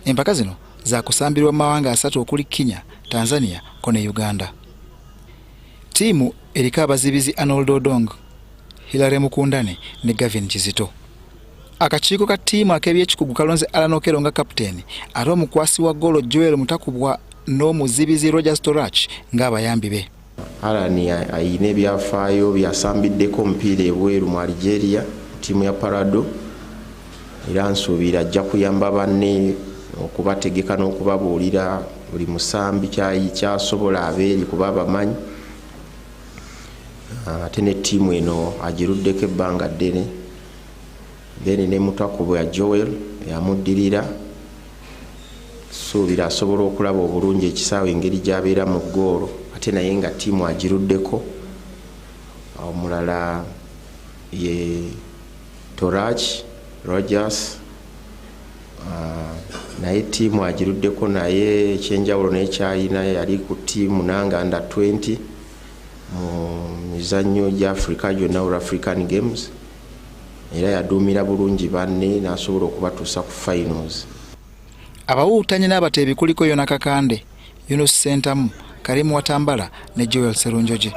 Empaka zino za kusambirwa mu mawanga asatu okuli Kenya, Tanzania ko ne Uganda. Tiimu eriko abazibizi Arnold Odong, Hilary Mukundane ne Gavin Kizito. Akakiiko ka tiimu ak'ebyekikugu kalonze Alan Okello nga kapiteeni ate omukwasi wa golo Joel Mutakubwa n'omuzibizi Roger Storach ng'abayambi be. Alan ayina ebyafaayo byasambiddeko omupiira ebweru mu Algeria tiimu ya Parado era nsuubira ajja kuyamba banne okubategeka n'okubabuulira buli musambi kyasobola abeeri kuba bamanyi. Ate ne tiimu eno agiruddeko ebbanga ddene. Then ne Mutakubwa ya Joel yamuddirira suubira asobola okulaba obulungi ekisaawe engeri gy'abeera mu ggoolo ate naye nga tiimu agiruddeko. Omulala ye Torach Rogers naye tiimu agiruddeko naye ekyenjawulo n'ekyayina yali ku tiimu nanga under 20 mu mizannyo gya Africa gyonna All African Games era yaduumira bulungi banne n'asobola okubatuusa ku finals. Abawuutanye n'abateebi kuliko Yona Kakande, Yunus Sentamu, Karimu Watambala ne Joel Serunjoje.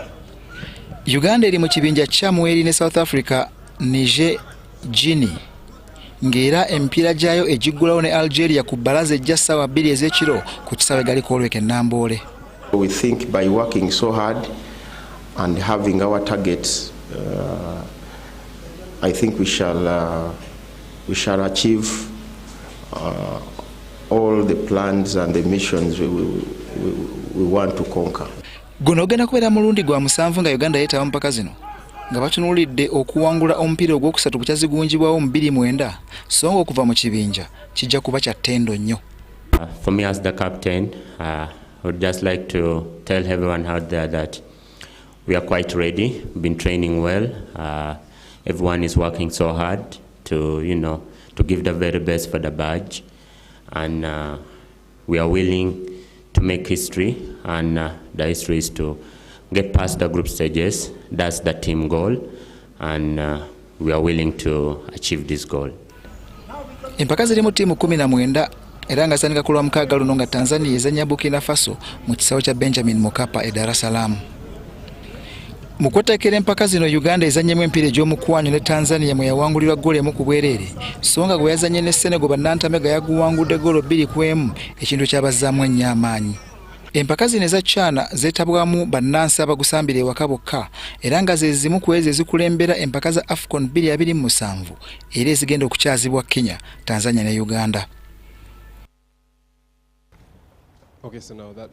Uganda eri mu kibinja kya Mweri ne South Africa, Niger, Guinea ng'era emipiira gyayo egiggulawo ne Algeria ku bbalaza ejja ssaawa 2 ez'ekiro ku kisaawe galiko olweke Namboole. We think by working so hard and having our targets, I think we shall achieve all the plans and the missions we want to conquer. Guno ogenda kubeera mulundi gwa 7 nga Uganda yeetaba mu mpaka zino nga batunuulidde okuwangula omupiira ogwokusatu ku kyazigunjibwawo mu 2009 so nga okuva mu kibinja kijja kuba kya ttendo nnyo. For me as the captain, I would just like to tell everyone out there that we are quite ready. We've been training well. Everyone is working so hard to give the very best for the badge, and we are willing to make history, and the history is to get past the group stages. That's the team goal, and we are willing to achieve this goal. Empaka zirimu tiimu 19 era nga zanika kulwa mukaaga luno nga Tanzania ezannya Burkina Faso mu kisaawe kya Benjamin Mkapa e Dar es Salaam. Mu kweteekera empaka zino Uganda ezannyemu empiira egy'omukwanyo ne Tanzania mwe yawangulirwa ggoolo emu ku bwereere so nga gwe yazannye ne Senegal bannantamega yaguwangudde ggoolo 2-1 ekintu ekyabazzaamu ennyo amaanyi. Empaka zino eza China zeetabwamu bannansi abagusambira ewaka bokka era nga ze zimu ku ezo ezikulembera empaka za AFCON 2027 era ezigenda okukyazibwa Kenya, Tanzania ne Uganda. Okay, so now that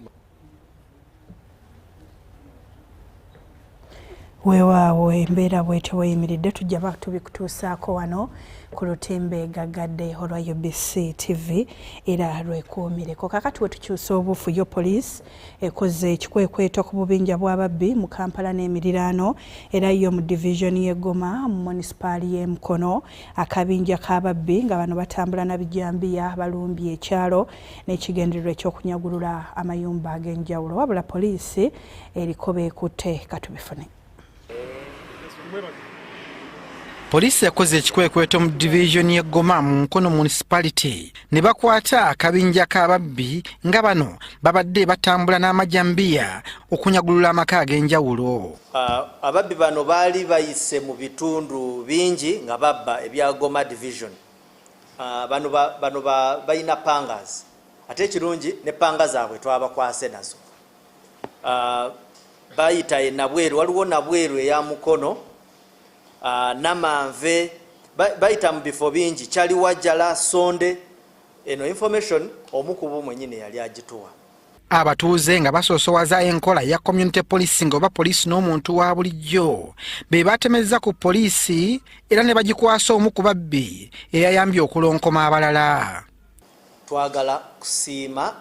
weewaawo embeera bw'etyo weyimiridde tujja tubikutuusaako wano ku lutimbe gagadde olwa UBC TV era lwekuumireko. Kakati we tukyusa obuufu yo poliisi ekoze ekikwekweto ku bubinja bw'ababbi mu Kampala n'emiriraano era yo mu division y'e Goma mu munisipaali y'e Mukono akabinja k'ababbi nga bano batambula na bijambiya balumbye ekyalo n'ekigendererwa ekyokunyagulula amayumba ag'enjawulo wabula poliisi eriko beekutte katubifune. Poliisi yakoze ekikwekweto mu division y'e Goma mu Mukono municipality ne bakwata akabinja k'ababbi nga bano babadde batambula n'amajambiya okunyagulula amaka ag'enjawulo. Ababbi bano baali bayise mu bitundu bingi nga babba ebya Goma division. Bano bayina pangas ate ekirungi ne panga zaabwe twabakwase nazo. Bayita e Nabweru, waliwo Nabweru eya Mukono, Namanve, bayita mu bifo bingi, Kyali Wajjala, Sonde. Eno information omukubu mwennyini yali agituwa. Abatuuze nga basoosowaza enkola ya community policing oba poliisi n'omuntu wa bulijjo be batemezza ku poliisi era ne bagikwasa omu ku babbi eyayambye okulonkoma abalala. Twagala kusiima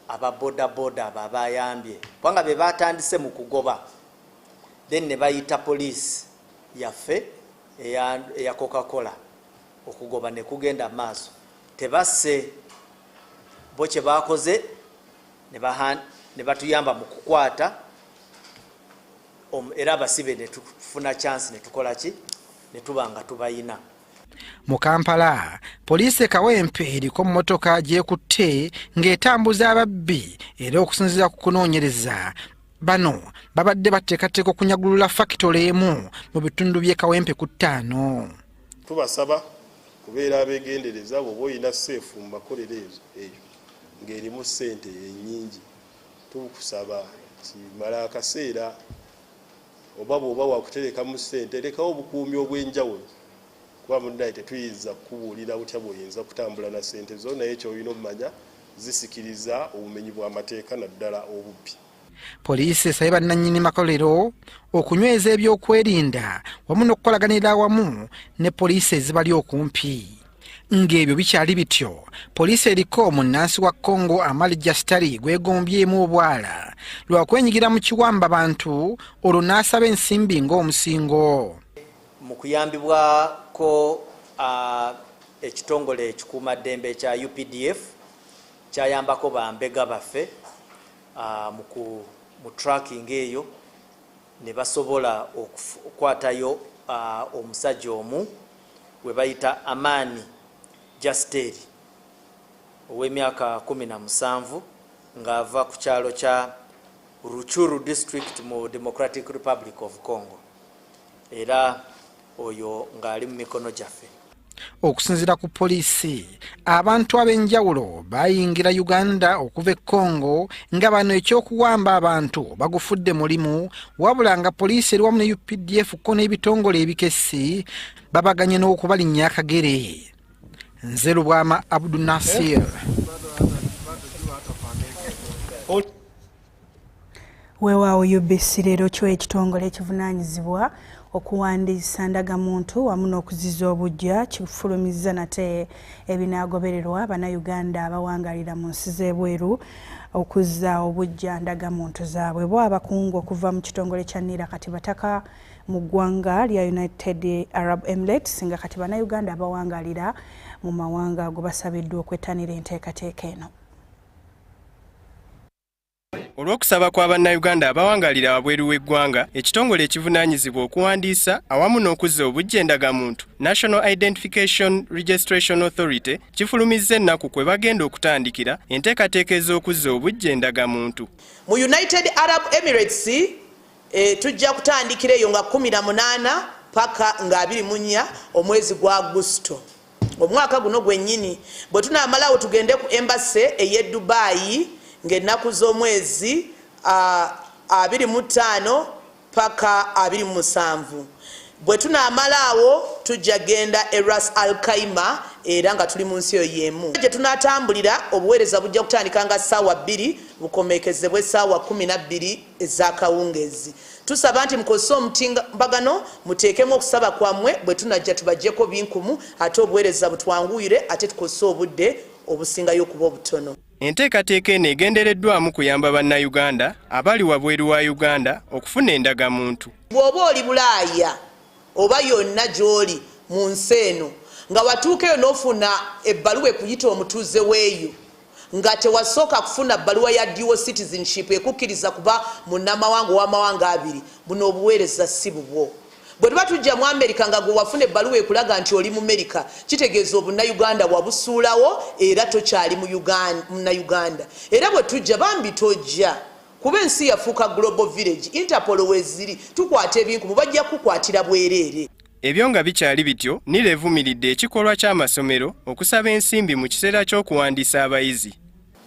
aba boda abayambye kubanga be batandise mu kugoba then ne bayita poliisi yaffe eya Coca-Cola okugoba ne kugenda maaso tebasse bo kye bakoze ne batuyamba mu kukwata era abasibe ne tufuna chance ne tukola ki ne tubanga tubayina. Mu Kampala, poliisi Kawempe eriko mmotoka gyekutte ng'etambuza ababbi era okusinziira ku kunoonyereza bano babadde bateekateeka okunyagulula fakitole emu mu bitundu by'e Kawempe ku 5. Tubasaba kubeera abeegendereza bw'oba olina seefu mu makolero eyo ng'erimu ssente ennyingi. Tukusaba kimala akaseera oba bw'oba wakutereka mu ssente lekawo obukuumi obw'enjawulo. Kuba munnaye tetuyinza kukubuulira butya bw'oyinza kutambula na ssente zo, naye ky'olina okumanya zisikiriza obumenyi bw'amateeka naddala obubbi. Poliisi esabye bannannyini makolero okunyweza ebyokwerinda wamu n'okukolaganira awamu ne poliisi ezibali okumpi. Ng'ebyo bikyali bityo, poliisi eriko munnansi wa Congo Amali Jastari gwegombyemu obwala lwa kwenyigira mu kiwamba bantu olwo n'asaba ensimbi ng'omusingo. Mu kuyambibwako ekitongole ekikuumaddembe ekya UPDF kyayambako bambega baffe mu tracking eyo ne basobola okukwatayo omusajja omu we bayita Amani Jasteri ow'emyaka 17 ng'ava ku kyalo kya Ruchuru district mu Democratic Republic of Congo, era oyo ng'ali mu mikono gyaffe. Okusinziira ku poliisi, abantu ab'enjawulo bayingira Uganda okuva e Congo nga bano ekyokuwamba abantu bagufudde mulimu, wabula nga poliisi eri wamu ne UPDF ko n'ebitongole ebikessi babaganye n'okubalinnya akagere. Nze Lubwama Abdul Nasir. Weewaawo UBC Leero kyo ekitongole ekivunaanyizibwa okuwandiisa ndagamuntu wamu n'okuziza obujja kifulumizza nate ebinaagobererwa bannayuganda abawangalira mu nsi z'ebweru okuzza obujja ndagamuntu zaabwe. Bo abakungu okuva mu kitongole kya NIRA kati bataka mu ggwanga lya United Arab Emirates nga kati bannayuganda abawangalira mu mawanga ago basabiddwa okwettanira enteekateeka eno. Olw'okusaba kwa bannayuganda abawangalira wabweru w'eggwanga, ekitongole ekivunaanyizibwa okuwandiisa awamu n'okuzza obujja endagamuntu National Identification Registration Authority kifulumizza ennaku kwe bagenda okutandikira enteekateeka ez'okuzza obujja endagamuntu. Mu United Arab Emirates tujja kutandikira eyo nga 18 paka nga 24 omwezi gwa Agusto. Omwaka guno gwennyini bwe tunaamalawo tugende ku embassy ey'e Dubai ng'ennaku z'omwezi 25 paka 27. Bwe tunaamalaawo tujja genda e Ras Al Khaimah era nga tuli mu nsi eyo y'emu. Gye tunaatambulira obuweereza bujja kutandika nga ssaawa 2 bukomeekezebwe ssaawa 12 ez'akawungeezi. Tusaba nti mukozese omutimbagano muteekemu okusaba kwammwe bwe tunajja tubaggyeko binkumu ate obuweereza butwanguyire ate tukozese obudde obusingayo okuba obutono. Enteekateeka eno egendereddwamu kuyamba bannayuganda abali wabweru wa Uganda okufuna endagamuntu. Bw'oba oli Bulaaya oba yonna gy'oli mu nsi eno nga watuukeyo n'ofuna ebbaluwa ekuyita omutuuze w'eyo nga tewasooka kufuna bbaluwa ya dual citizenship ekukkiriza kuba munnamawanga ow'amawanga abiri, buno obuweereza si bubwo. Bwe tuba tujja mu Amerika nga gwe wafuna ebbaluwa ekulaga nti oli mu Amerika, kitegeeza obunnayuganda wabusuulawo era tokyali munnayuganda. Era bwe tujja bambi tojja kuba ensi yafuuka global village. Interpol weeziri tukwata ebinkumu bajja kukwatira bwereere. Ebyo nga bikyali bityo, NIRA evumiridde ekikolwa ky'amasomero okusaba ensimbi mu kiseera ky'okuwandiisa abayizi.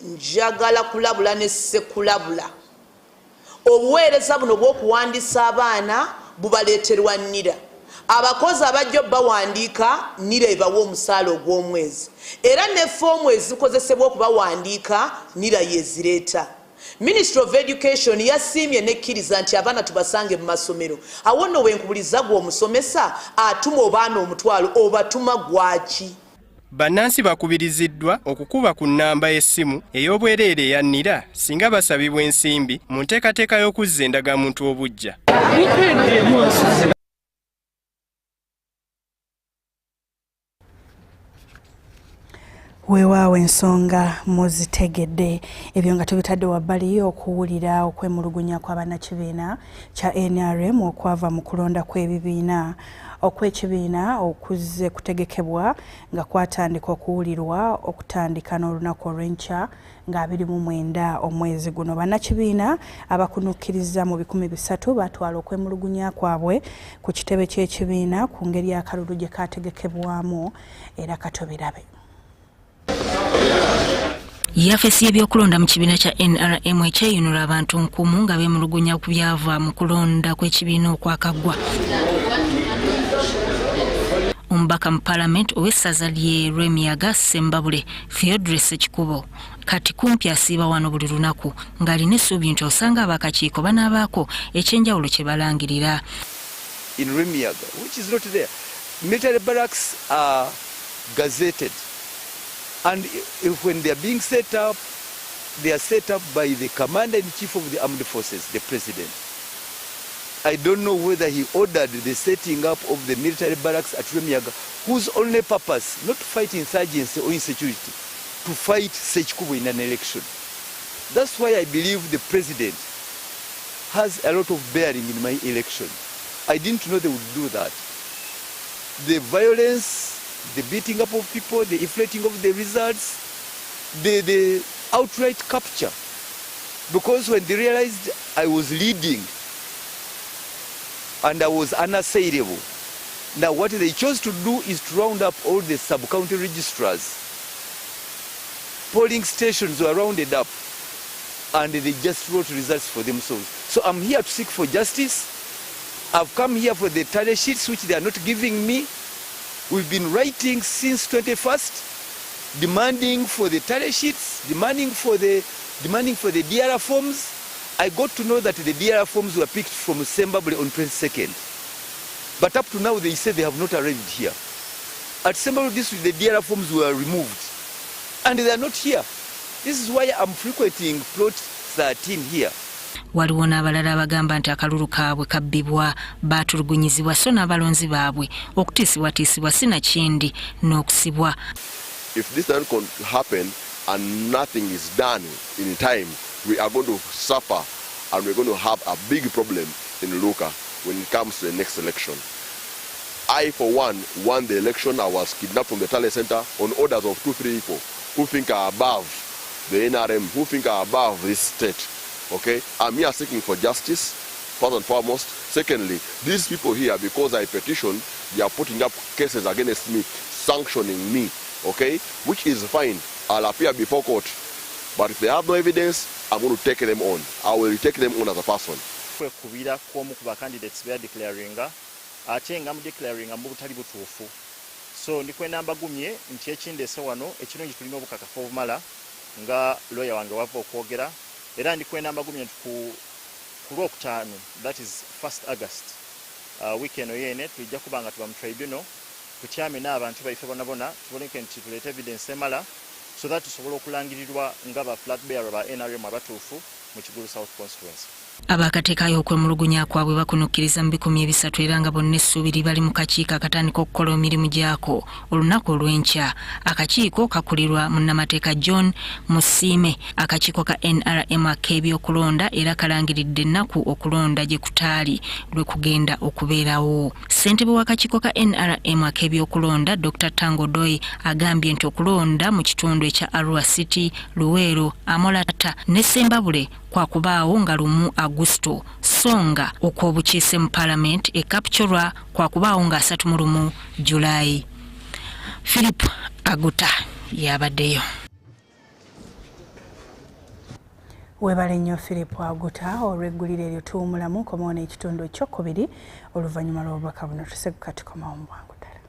Njagala kulabula ne ssekulabula. Obuweereza buno bw'okuwandiisa abaana bubaleeterwa NIRA. Abakozi abajja bawandiika NIRA ebawa omusaala ogw'omwezi. Era ne foomu ezikozesebwa okubawandiika NIRA yezireeta. Ministry of Education yasiimye nekkiriza nti abaana tubasange mu masomero. Awo nno wenkubuliza gwe omusomesa atuma obaana omutwalo obatuma gwaki? Bannansi bakubiriziddwa okukuba ku nnamba y'essimu ey'obwereere eya NIRA singa basabibwa ensimbi mu nteekateeka y'okuzza endagamuntu obujja. Weewaawo ensonga muzitegedde ebyo nga tubitadde wabbali okuwulira okwemulugunya kw'abannakibiina kya NRM okwava mu kulonda kw'ebibiina okw'ekibiina okuzze kutegekebwa nga kwatandika okuwulirwa okutandika n'olunaku olw'enkya nga 29 omwezi guno. Bannakibiina abakunukkiriza mu 300 batwala okwemulugunya kwabwe ku kitebe ky'ekibiina ku ngeri akalulu gye kategekebwamu era katobirabe. Yafesi y'ebyokulonda mu kibiina kya NRM ekyeyunula abantu nkumu nga beemulugunya ku byava mu kulonda kw'ekibiina okwakaggwa. Omubaka mu Parliament ow'essaza ly'e Rwemiyaga Sembabule Theodore Sekikubo kati kumpi asiiba wano buli lunaku ng'alina essuubi nti osanga abakakiiko banaabaako ekyenjawulo kye balangirira. In Rwemiyaga, which is not there. Military barracks are gazetted. And when they are being set up, they are set up by the Commander-in-Chief of the Armed Forces, the President. I don't know whether he ordered the setting up of the military barracks at Rwemiyaga, whose only purpose, not to fight insurgency or insecurity, to fight Sekikubo in an election. That's why I believe the President has a lot of bearing in my election. I didn't know they would do that. The violence, the beating up of people, the inflating of the results, the outright capture. Because when they realized I was leading and I was unassailable, now what they chose to do is to round up all the sub-county registrars. Polling stations were rounded up and they just wrote results for themselves. So I'm here to seek for justice. I've come here for the tally sheets which they are not giving me. We've been writing since 21st, demanding for the tally sheets, demanding for the DRR forms. I got to know that the DRR forms were picked from Sembabule on 22nd. But up to now, they say they have not arrived here. At Sembabule this week, the DRR forms were removed. And they are not here. This is why I'm frequenting plot 13 here. Waliwo n'abalala abagamba nti akalulu kaabwe kabbibwa baatulugunyizibwa so n'abalonzi baabwe okutiisibwatiisibwa sinakindi n'okusibwa. If this doesn't happen and nothing is done in time, we are going to suffer and we're going to have a big problem in Luka when it comes to the next election. I, for one, won the election. I was kidnapped from the Tally Center on orders of 2-3 people who think are above the NRM, who think are above this state. Okay, I'm here seeking for justice, first and foremost. Secondly, these people here, because I petitioned, they are putting up cases against me, sanctioning me, okay, which is fine. I'll appear before court. But if they have no evidence, I'm going to take them on. I will take them on as a person. Kubira kwomu kuba candidates be declaring ate nga mu declaring mu butali butuufu. So ndikwenda mbagumye nti ekindese wano ekirungi tulina obukakafu obumala nga lawyer wange wava okwogera. Era ndikwenda mbagumye ku Lwokutaano, that is 1st August. Weekend oyene tujja kubanga tuba mu tribunal tutyame n'abantu baife bonabona tuboneke nti tuleeta evidence emala so that tusobola okulangirirwa nga ba flag bearer ba NRM abatuufu mu Kigulu South Constituency. Abakateekayo okwemulugunya kwabwe bakunukkiriza mu 300 era nga bonna essuubiri bali mu kakiiko akatandika okukola emirimu gyako olunaku olw'enkya. Akakiiko kakulirwa munnamateeka John Musiime. Akakiiko ka NRM ak'ebyokulonda era kalangiridde ennaku okulonda gye kutaali lwe kugenda okubeerawo. Ssentebe w'akakiiko ka NRM ak'ebyokulonda Dr. Tango Doi agambye nti okulonda mu kitundu ekya Arua City, Luweero, Amolata ne Sembabule kwakubaawo nga 1 Agusto songa okw'obukiise mu Parliament ekapchorwa kwakubaawo nga 31 July. Philip Aguta yabaddeyo. Webale nnyo Philip Aguta olw'eggulire eryo tuwumulamu komawo n'ekitundu ekyokubiri oluvannyuma lw'obubaka buno tusekuka tukomawo mu bwangu ddala.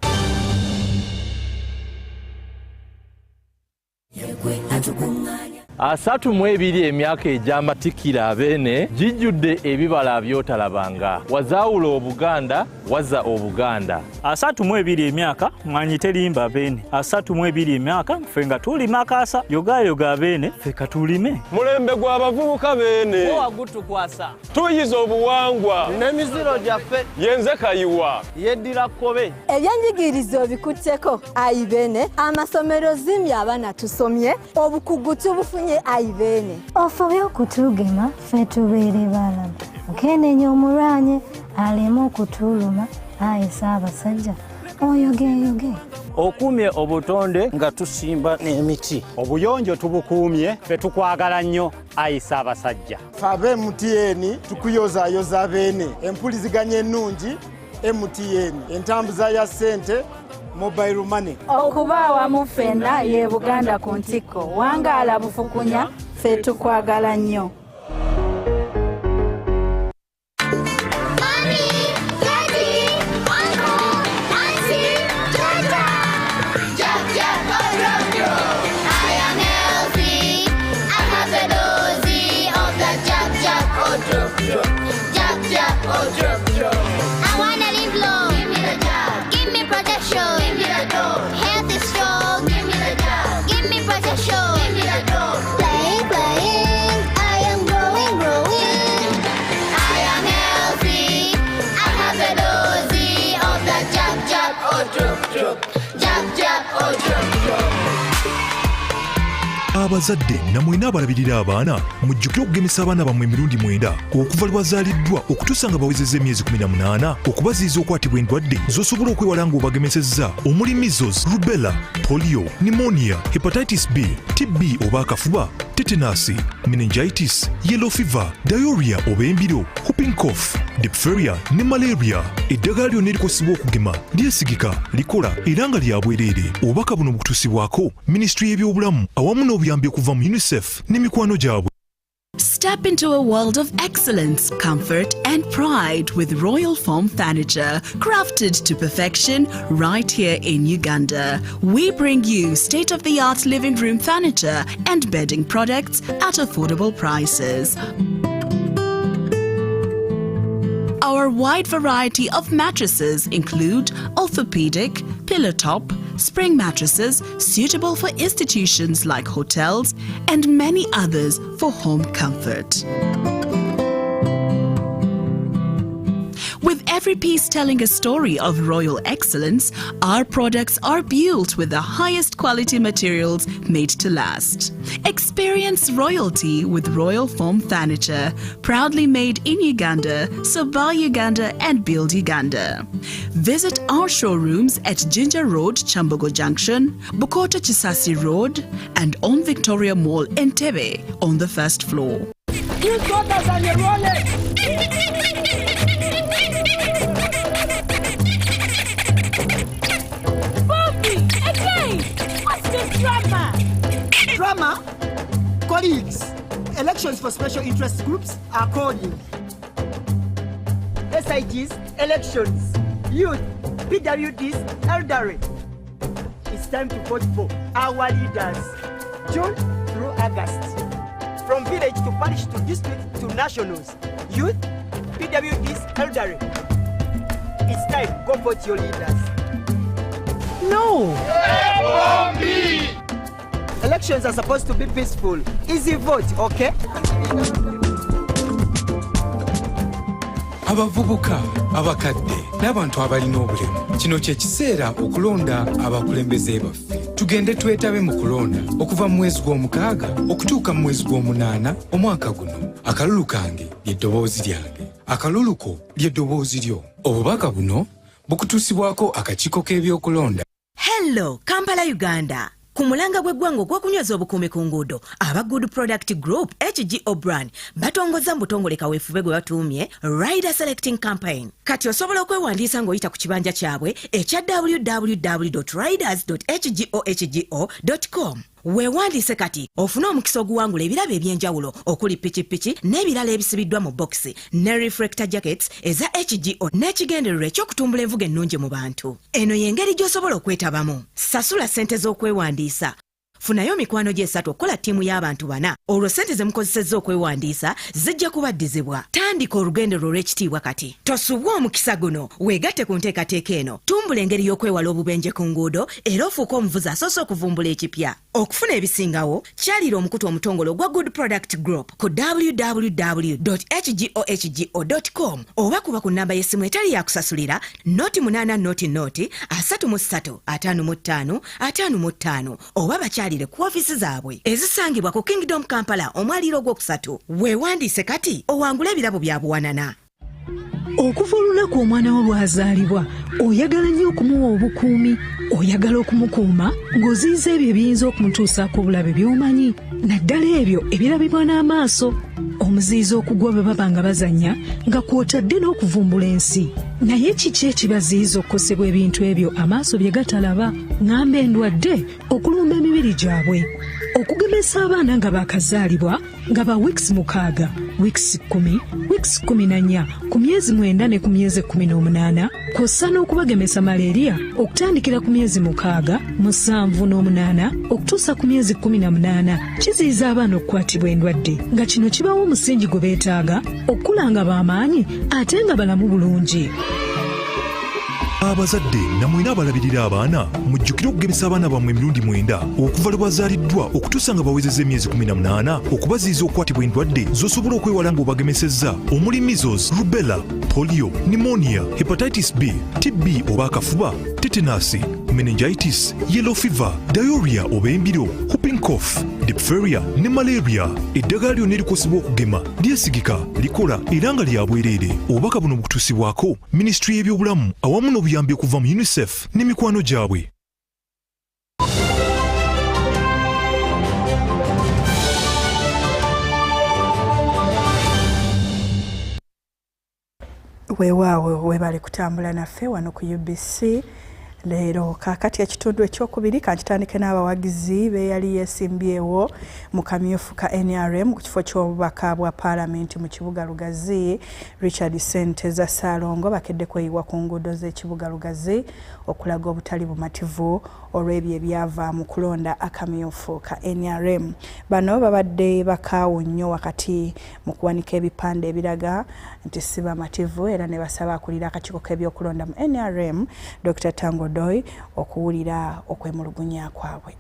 32 emyaka egy'amatikkira abeene gijjudde ebibala byotalabanga. Wazaawula Obuganda, waza Obuganda. 32 emyaka mwanyi terimba abeene. 32 emyaka ffe nga tulima akaasa. Yoga abeene ffe katulime. Mulembe gw'abavubuka beene. Wagutukwasa. Tuyiza obuwangwa. N'emiziro gyaffe. Yenze kayiwa. Yeddira kkobe. Ebyenjigiriza obikutteko ayibene. Amasomero zimya abaana tusomye. Obukugu tubufunye ayibene. Ofubye okutugema ffe tubeere balamu. Okenenya omulwanye aleme okutuluma ayi Ssaabasajja oyoge. Okuumye obutonde nga tusimba n'emiti. Obuyonjo tubukuumye ffe tukwagala nnyo ayi Ssaabasajja. Ffe ab'MTN tukuyozaayoza beene. Empuliziganya ennungi MTN. Entambuza ya ssente mobile money. Okuba awamu ffenna ye Buganda ku ntikko. Wangaala bufukunya ffe tukwagala nnyo. Abazadde namwena abalabirira abaana mujjukire okugemesa abaana bammwe emirundi 9 okuva lwe bazaaliddwa okutuusa nga bawezezza emyezi 18 okubaziyiza okwatibwa endwadde z'osobola okwewala ng'obagemesezza omuli measles, rubella, polio, pneumonia, hepatitis B, TB oba akafuba, tetanasi, meningitis, yellow fever, diarrhea oba embiro, whooping cough, diphtheria ne malaria. Eddagala lyonna erikosebwa okugema lyesigika, likola era nga lya bwereere. Obubaka buno bukutuusibwako Minisitule y'ebyobulamu awamu n'obuyambi okuva mu UNICEF ne mikwano gyabwe. Step into a world of excellence, comfort and pride with Royal Foam Furniture, crafted to perfection right here in Uganda. We bring you state-of-the-art living room furniture and bedding products at affordable prices. Our wide variety of mattresses include orthopedic, pillow top, spring mattresses suitable for institutions like hotels and many others for home comfort. With every piece telling a story of royal excellence, our products are built with the highest quality materials made to last. Experience royalty with Royal Foam Furniture, proudly made in Uganda, so buy Uganda and build Uganda. Visit our showrooms at Ginger Road, Chambogo Junction, Bukoto Chisasi Road, and on Victoria Mall, Entebbe, on the first floor. Drama? Colleagues, elections for special interest groups are calling. SIGs, elections, youth, PWDs, elderly. It's time to vote for our leaders, June through August. From village to parish to district to nationals, youth, PWDs, elderly. It's time, go vote your leaders. No! Elections are supposed to be peaceful. Easy vote, okay? Abavubuka, abakadde, n'abantu abalina obulemu. Kino kye kiseera okulonda abakulembeze baffe. Tugende twetabe mu kulonda okuva mu mwezi gw'omukaaga okutuuka mu mwezi gw'omunaana omwaka guno. Akalulu kange ly'eddoboozi lyange. Akalulu ko ly'eddoboozi lyo. Obubaka buno bukutuusibwako akakiiko k'ebyokulonda. Hello, Kampala, Uganda. Ku mulanga gw'eggwanga ogw'okunyweza obukuumi ku nguudo, aba Good Product Group HGO brand batongoza mu butongole kaweefube gwe batuumye Rider Selecting Campaign. Kati osobola okwewandiisa ng'oyita ku kibanja kyabwe ekya www.riders.hgohgo.com. Weewandiise kati ofune omukisa oguwangula ebirabo eby'enjawulo okuli pikipiki n'ebirala ebisibiddwa mu bokisi ne reflector jackets eza HGO n'ekigendererwa eky'okutumbula envuga ennungi mu bantu. Eno y'engeri gy'osobola okwetabamu. Sasula ssente z'okwewandiisa funayo mikwano gye 3 okukola ttiimu y'abantu 4 olwo ssente ze mukozesezza okwewandiisa zijja kubaddizibwa. Tandika olugendo lwo olw'ekitiibwa kati. Tosubwa omukisa guno, weegatte ku nteekateeka eno, tumbula engeri y'okwewala obubenje ku nguudo era ofuuke omuvuzi asoose okuvumbula ekipya. Okufuna ebisingawo, kyalira omukutu omutongole ogwa Good Product Group ku www.hgohgo.com oba kuba ku nnamba y'essimu etali yakusasulira noti 8 33 55 55 oba bakyalire ku ofiisi zaabwe ezisangibwa ku Kingdom Kampala omwaliro ogwokusatu. Weewandiise kati owangula ebirabo bya buwanana. Okuva olunaku omwana wo lwazaalibwa oyagala nnyo okumuwa obukuumi, oyagala okumukuuma ng'oziyiza ebyo ebiyinza okumutuusaako obulabe by'omanyi, naddala ebyo ebirabibwa n'amaaso. Omuziyiza okugwa bwe baba nga bazannya nga kw'otadde n'okuvumbula ensi. Naye kiki ekibaziyiza okukosebwa ebintu ebyo amaaso bye gatalaba? Ng'amba endwadde, okulumba emibiri gyabwe, okugemesa abaana nga baakazaalibwa nga ba weeks 6, weeks 10, weeks 14, ku myezi 9 ne ku myezi 18, kw'ossa n'okubagemesa malaria okutandikira ku myezi 6, 7 n'8 okutuusa ku myezi 18. Kiziyiza abaana okukwatibwa endwadde nga kino kibawa omusingi gwe beetaaga okukula nga b'amaanyi ate nga balamu bulungi. Abazadde namwe n'abalabirira abaana mujjukire okugemesa abaana bammwe emirundi 9 okuva lwe bazaaliddwa okutuusa nga bawezezza emyezi 18 okubaziyiza okukwatibwa endwadde z'osobola okwewala ng'obagemesezza omuli measles, rubella, polio, pneumonia, hepatitis B, TB oba akafuba, tetanus, meningitis, yellow fever, diarrhea oba embiro, whooping cough, diphtheria ne malaria. Eddagala lyonna erikosebwa okugema lyesigika, likola era nga lya bwereere. Obubaka buno bukutuusibwako Minisitule y'ebyobulamu awamu n'obuyambi okuva mu UNICEF ne mikwano gyabwe. Weewaawe webale kutambula naffe wano ku UBC Leero. Kaakati ekitundu ekyokubiri kakitandike n'abawagizi yali yeesimbyewo mu kamyufu ka NRM ku kifo ky'obubaka bwa Paalamenti mu kibuga Lugazi. Richard Senteza Saalongo bakedde kweyiwa ku nguudo z'ekibuga Lugazi okulaga obutali bumativu olw'ebyo ebyava mu kulonda akamyufu ka NRM. Bano babadde bakaawu nnyo wakati mu kuwanika ebipande ebiraga nti si bamativu era ne basaba akulira akakiiko k'ebyokulonda mu NRM Dr. Tango Doy okuwulira okwemulugunya kwabwe.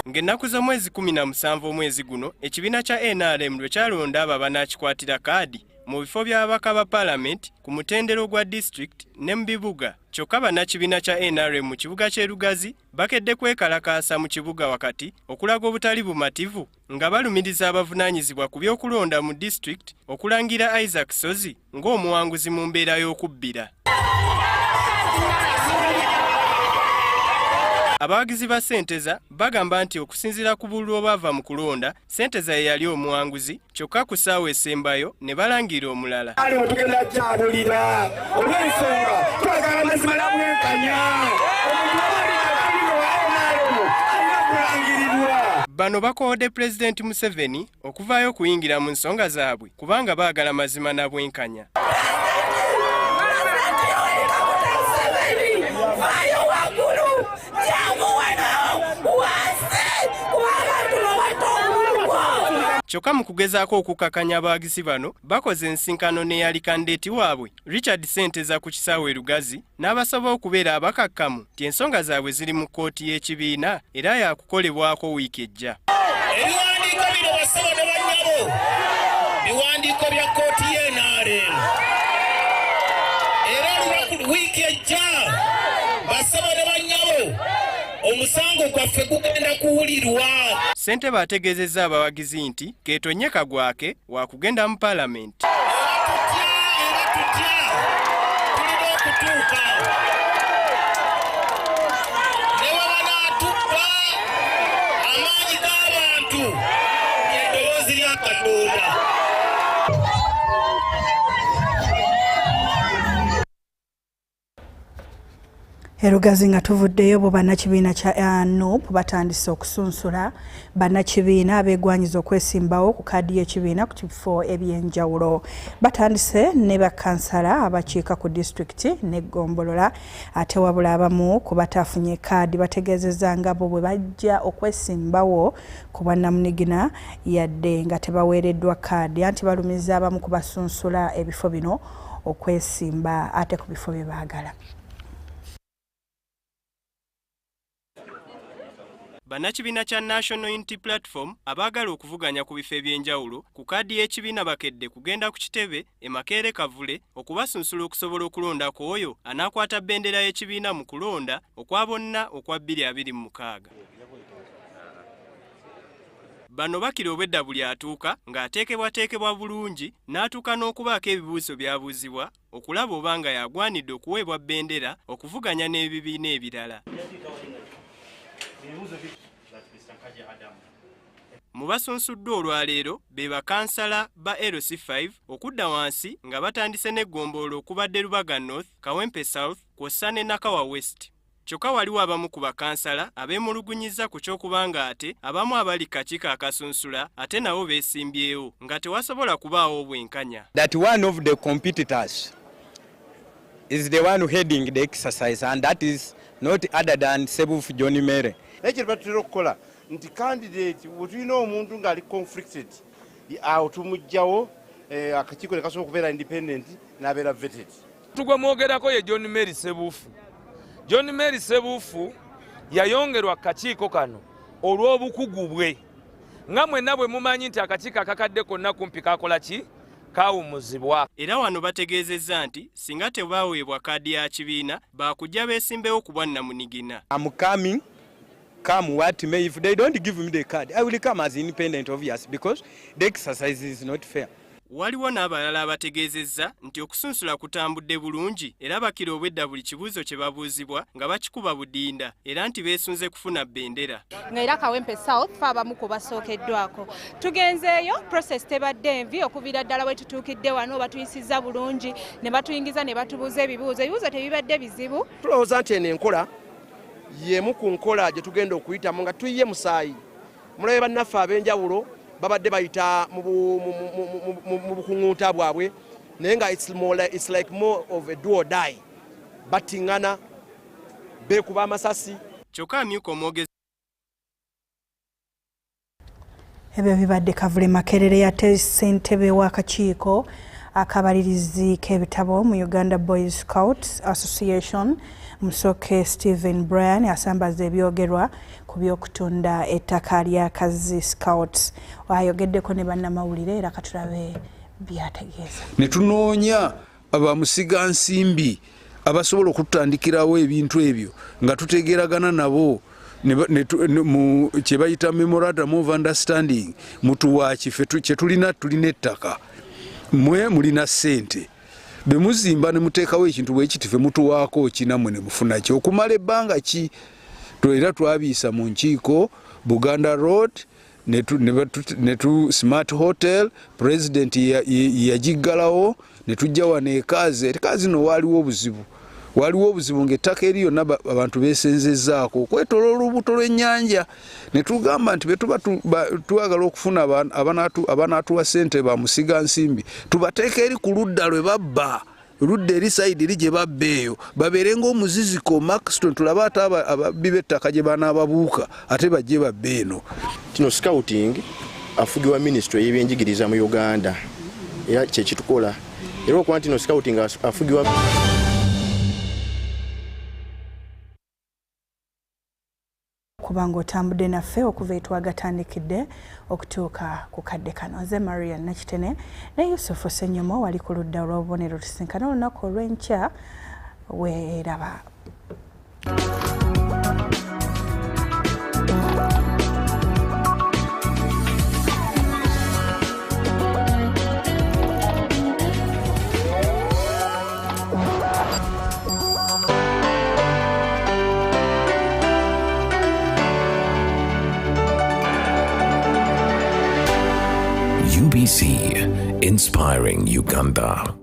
Ng'ennaku z'omwezi 17 omwezi guno ekibiina kya NRM lwe kyalonda abo abanaakikwatira kaadi mu bifo by'ababaka ba Paalamenti ku mutendero gwa district ne mu bibuga. Kyokka bannakibiina kya NRM mu kibuga ky'e Lugazi bakedde kwekalakaasa mu kibuga wakati okulaga obutali bumativu nga balumiriza abavunaanyizibwa ku by'okulonda mu district okulangira Isaac Sozi ng'omuwanguzi mu mbeera y'okubbira. Abawagizi ba Senteza bagamba nti okusinziira ku bululu obava mu kulonda, Senteza ye yali omuwanguzi, kyokka ku ssaawa esembayo ne balangira omulala. Tugenda kyabulira olw'ensonga twagala amazima n'obwenkanya. Bano bakoode Pulezidenti Museveni okuvaayo okuyingira mu nsonga zaabwe kubanga baagala mazima na bwenkanya. Kyokka mu kugezaako okukakanya abawagizi bano bakoze ensinkano n'eyali kandideeti waabwe Richard Senteza ku kisaawe e Lugazi n'abasaba okubeera abakakkamu nti ensonga zaabwe ziri mu kkooti y'ekibiina era yakukolebwako wiiki ejja. Ebiwandiiko bino basaba ne bannyabo biwandiiko bya kkooti y'NRM era lunaku wiiki ejja basaba ne bannyabo omusango gwaffe gugenda kuwulirwa. Ssentebe ategeezezza abawagizi nti keetonnyeka gwake wa kugenda mu Paalamenti. Tulina okutuuka ne bw'abanaatubba amaanyi g'abantu eddoboozi lya Katonda. Erugazi nga tuvuddeyo bo bannakibiina kya NUP batandise okusunsula bannakibiina abeegwanyiza okwesimbawo ku kaadi y'ekibiina ku kifo ebyenjawulo. Batandise ne bakansala abakiika ku disitulikiti n'eggombolola ate wabula abamu ku bataafunye kaadi bategeezezza nga bo bwe bajja okwesimbawo ku bwannamunigina yadde nga tebaweereddwa kaadi anti balumiza abamu ku basunsula ebifo bino okwesimba ate ku bifo bye baagala. Bannakibiina kya National Unity Platform abaagala okuvuganya ku bifo ebyenjawulo ku kaadi y'ekibiina bakedde kugenda ku kitebe e Makerere Kavule okubasunsula okusobola okulonda ku oyo anaakwata bbendera y'ekibiina mu kulonda okwa bonna okwa 2026. Bano bakira obwedda buli atuuka ng'ateekebwateekebwa bulungi n'atuuka n'okubaako ebibuuzo byabuuzibwa okulaba oba nga yagwanidde okuweebwa bbendera okuvuganya n'ebibiina ebirala. Mu basunsuddwa olwaleero be bakansala ba LC5 okudda wansi nga batandise n'eggombolola okubadde Lubaga North, Kawempe South kw'ossa ne Nakawa West. Kyokka waliwo abamu ku bakansala abeemulugunyiza ku ky'okubanga ate abamu abali kakiiko akasunsula ate nabo beesimbyewo nga tewasobola kubaawo obwenkanya. That one of the competitors is the one heading the exercise and that is not other than Sebufu John Mere. Ekyo batera okukola nti candidate bwetulina omuntu ng'ali conflicted awo tumugjawo akakiiko ne kasobola okubeera independent n'abeera vetted. Tugwe mwogerako ye John Mary Sebufu. John Mary Sebufu yayongerwa akakiiko kano olw'obukugu bwe. Nga mwenna bwe mumanyi nti akakiiko akakadde konna kumpi kakola ki? Kawumuzibwa. Era wano bategeezezza nti singa tebaweebwa kaadi ya kibiina baakujja beesimbewo ku bwannamunigina. I'm coming. Come what may. If they don't give me the card, I will come as independent obvious because the exercise is not fair. Waliwo n'abalala abategeezezza nti okusunsula kutambudde bulungi era bakira obwedda buli kibuuzo kye babuuzibwa nga bakikuba budinda era nti beesunze kufuna bbendera. Ng'era Kawempe South fe abamu ku basookeddwako. Tugenzeeyo process tebadde envi okuviira ddala we tutuukidde wano batuyisizza bulungi ne batuyingiza ne batubuuza ebibuuzo. Ebibuuzo tebibadde bizibu. Tulowooza nti eno enkola y'emu ku nkola gye tugenda okuyitamu nga tuyiye musaayi. Mulabe bannaffe ab'enjawulo babadde bayita mu bukuŋŋuuta bwabwe naye nga it's like more of a do or die. Battiŋŋana beekuba amasasi. Kyokka amyuka omwogezi ebyo bibadde Kavule Makerere yate ssentebe w'akakiiko akabalirizi k'ebitabo mu Uganda Boys Scouts Association Musoke Stephen Brian asambaza ebyogerwa ku by'okutunda ettaka lya Kazi Scouts. Ayogeddeko ne bannamawulire era katulabe byategeeza. Ne tunoonya abamusiga nsimbi abasobola okutandikirawo ebintu ebyo nga tutegeragana nabo mu kye bayita memorandum of understanding mutuwaaki ffe kye tulina ettaka mwe mulina ssente be muzimba ne muteekawo ekintu bwekitife mutuwaako kinamwe ne mufuna ki okumala ebbanga ki era twabiisa mu nkiiko Buganda Road netu Smart Hotel president yagiggalawo ne tujja wano ekazi no waliwo obuzibu ng'ettaka eri yonna abantu beesenzezzaako okwetoloola olubuto lw'ennyanja ne tugamba nti betuba twagala okufuna abanaatuwa ssente bamusiga nsimbi tubateeka eri ku ludda lwe babba ludda eri sayidi eri gye babba eyo babeere ng'omuziziko Maxton tulaba ate ababbi b'ettaka gye banaababuuka ate bajje babba eno. Kino scouting afugibwa ministry y'ebyenjigiriza mu Uganda era kye kitukola era okuba nti no scouting afugibwa kubanga otambudde naffe okuva etwagatandikidde okutuuka ku kadde kano. Nze Maria Nakitene ne Yusufu Senyomo wali ku ludda olw'obubonero tusinkana olunaku olw'enkya weeraba. UBC, inspiring Uganda.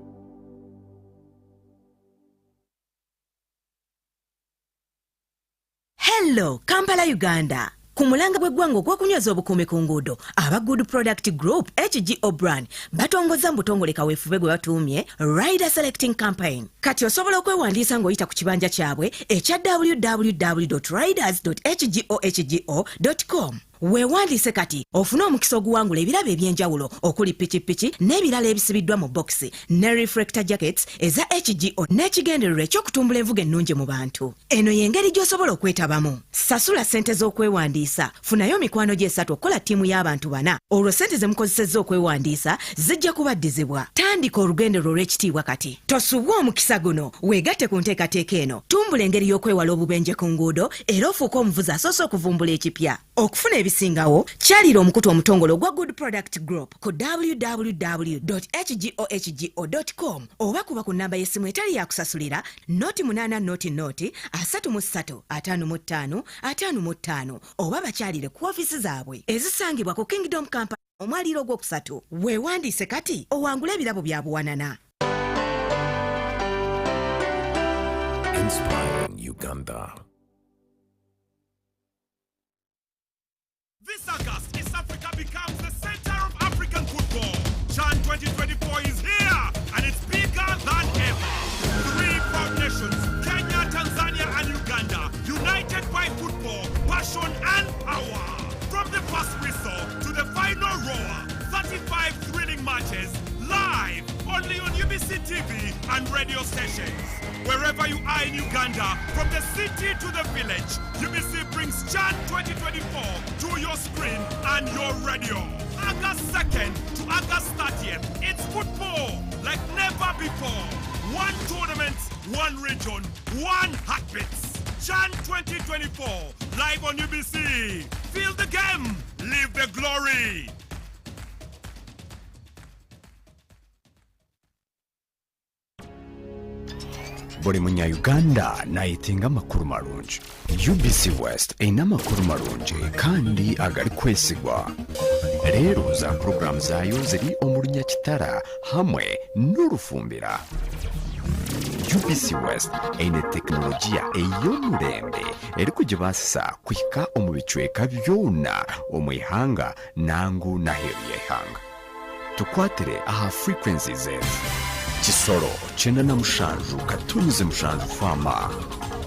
Hello, Kampala, Uganda. Ku mulanga gw'eggwanga ogw'okunyweza obukuumi ku nguudo aba Good Product Group HGO brand batongoza mbutongole kaweefube gwe batuumye Rider Selecting Campaign. Kati osobola okwewandiisa ng'oyita ku kibanja kyabwe ekya www.riders.hgohgo.com. Weewandiise kati ofune omukisa oguwangula ebirabo eby'enjawulo okuli pikipiki n'ebirala ebisibiddwa mu bokisi ne reflector jackets eza HGO n'ekigendererwa eky'okutumbula envuga ennungi mu bantu. Eno y'engeri gy'osobola okwetabamu. Sasula ssente z'okwewandiisa, funayo mikwano gy'esatu okukola ttiimu y'abantu 4. Olwo ssente ze mukozesezza okwewandiisa zijja kubaddizibwa. Tandika olugendero olw'ekitiibwa kati. Tosubwa omukisa guno, weegatte ku nteekateeka eno. Tumbula engeri y'okwewala obubenje ku nguudo era ofuuke omuvuzi asoose okuvumbula ekipya. Okufuna ebisingawo kyalira omukutu omutongole ogwa Good Product Group ku www.hgohgo.com oba kuba ku nnamba y'essimu etali yakusasulira noti 833 oba bakyalire ku ofiisi zaabwe ezisangibwa ku Kingdom Campus omwaliro ogwokusatu. Weewandiise kati owangula ebirabo bya buwanana. Inspiring Uganda. This August, East Africa becomes the center of African football. CHAN 2024 is here, and it's bigger than ever. 3 proud nations, Kenya, Tanzania, and Uganda, united by football, passion, and power. From the first whistle to the final roar, 35 thrilling matches, live, only on UBC TV and radio stations. Wherever you are in Uganda, from the city to the village, UBC brings CHAN 2024 to your screen and your radio. August 2nd to August 30th, it's football like never before. One tournament, one region, one heartbeat. CHAN 2024, live on UBC. Feel the game, live the glory. Buli munya-Uganda nayitinga amakuru marungi. UBC West erina amakuru marungi kandi agali kwesigwa. Leero za programu zaayo ziri omulunya kitara hamwe n'olufumbira. UBC West eine tekinologiya ey'omulembe eri kugibaasisa kuhika omu bicweka byona omu ihanga nangu n'aheeru y'eihanga. Tukwatire aha frequencies ezo. Kisoro 97 katonyize mushanju fama.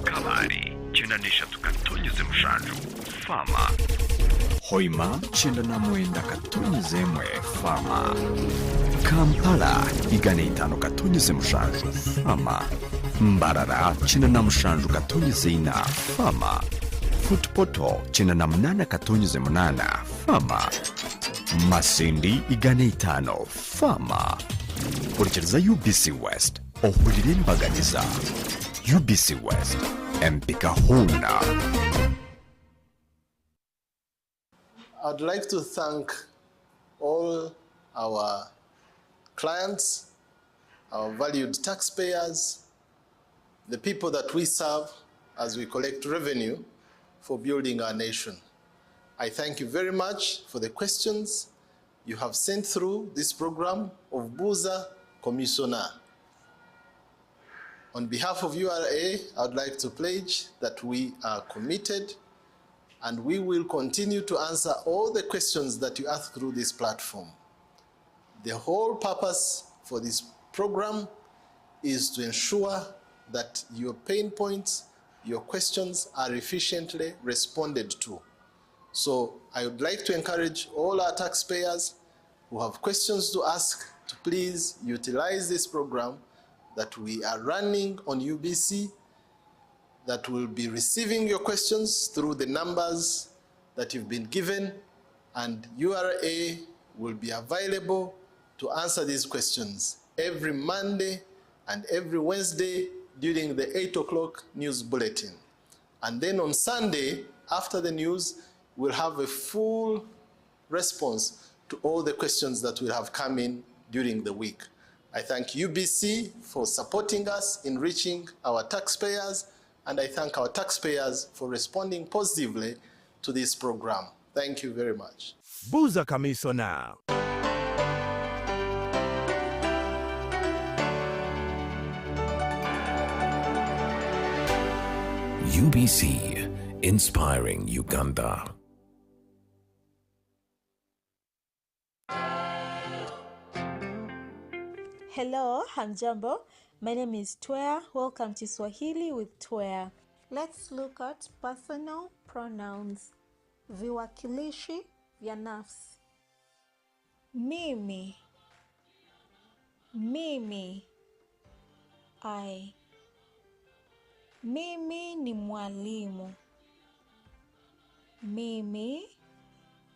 Kalari 93 katonyize mushanju fama. Hoima 99 katonyize mwe fama. Kampala 5 katonyize mushanju fama. Mbarara 97 katonyize 4 fama. Futpoto 98 katonyize 8 fama. Masindi 5 fama. Kurikiriza UBC West ohulire embaganiza. UBC West empika huna. I'd like to thank all our clients, our valued taxpayers, the people that we serve as we collect revenue for building our nation. I thank you very much for the questions you have sent through this program of Buza Commissioner. On behalf of URA, I would like to pledge that we are committed and we will continue to answer all the questions that you ask through this platform. The whole purpose for this program is to ensure that your pain points, your questions are efficiently responded to. So I would like to encourage all our taxpayers who have questions to ask to please utilize this program that we are running on UBC, that will be receiving your questions through the numbers that you've been given, and URA will be available to answer these questions every Monday and every Wednesday during the 8 o'clock news bulletin. And then on Sunday, after the news, we'll have a full response to all the questions that will have come in during the week. I thank UBC for supporting us in reaching our taxpayers, and I thank our taxpayers for responding positively to this program. Thank you very much. Buza Commissioner. UBC inspiring Uganda. Hello, hamjambo. My name is Twea. Welcome to Swahili with Twea. Let's look at personal pronouns. Viwakilishi vya nafsi. Mimi. Mimi. I. Mimi ni mwalimu. Mimi